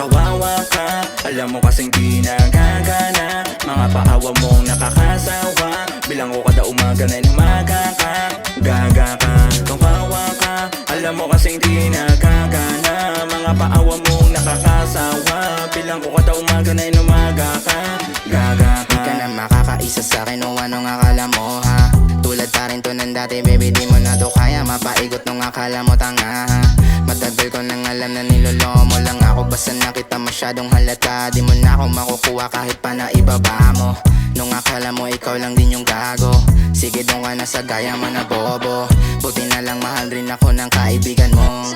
Kawawa ka, alam mo kasing di nagagana. Mga paawa mong nakakasawa. Bilang ko kada umaga na umaga ka. Gaga ka, kawawa ka, alam mo kasing di nagagana. Mga paawa mong nakakasawa. Bilang ko kada umaga na umaga ka. Gaga ka. Di ka na makakaisa sa'kin o anong akala mo ha. Tulad pa rin to ng dati baby, di mo na to kaya. Mapaigot nung akala mo tanga ha. Matagal ko nang alam na niloloko mo lang ako. Basta nakita masyadong halata, di mo na ako makukuha kahit pa na ibaba mo. Nung akala mo ikaw lang din yung gago, sige doon ka na sa gaya mo na bobo. Buti na lang mahal rin ako ng kaibigan mo.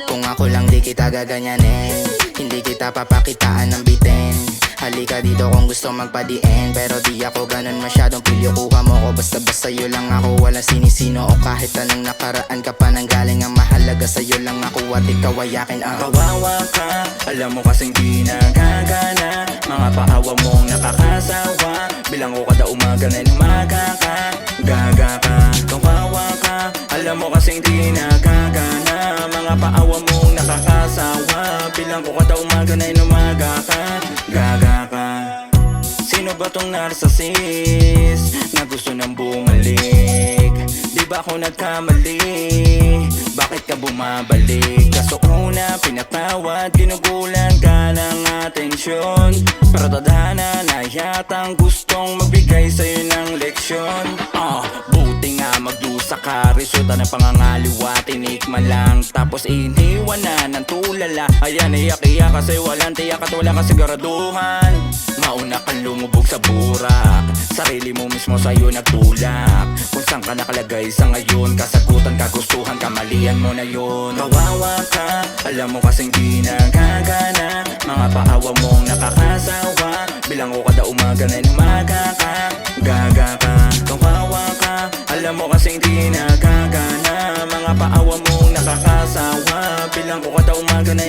Kung ako lang di kita gaganyanin, hindi kita papakitaan ng bitin. Halika dito kung gusto magpadiin, pero di ako ganun masyadong pilyo. Kuha mo ko basta-basta sa'yo lang ako, walang sinisino. O kahit anong nakaraan ka pa nang galing, ang mahalaga sa'yo lang ako at ikaw ay akin. Kawawa ka, alam mo kasing di nagagana. Mga paawa mong nakakasawa. Bilang ko kada umaga na umaga ka. Gaga ka, kawawa ka, alam mo kasing di nagagana. Mga paawa mong nakakasawa. Bilang ko kada umaga na umaga ka. Gaga ka. Sino ba tong narcissist na gusto nang bumalik? Di ba ako nagkamali? Bakit ka bumabalik? Kaso una pinatawad, ginugulan ka ng atensyon. Pero tadhana na yatang gustong magbigay sa'yo ng leksyon. Buti nga magdusa ka, resulta ng pangangaliwa. Tinikman lang, tapos iniwan na ng tulala. Ayan, iyak-iyak kasi walang tiyak at wala kasiguraduhan. Mauna kang lumubog sa burak, sarili mo mismo sa'yo nagtulak. Kung saan ka nakalagay sa ngayon, kasagutan, kagustuhan, kamalian mo na yun. Kawawa ka, alam mo kasing di nagagana. Mga paawa mong nakakasawa. Bilang ko kada umaga na umaga ka. Gaga ka, kawawa ka, alam mo kasing di nagagana. Mga paawa mong nakakasawa. Bilang ko kada umaga na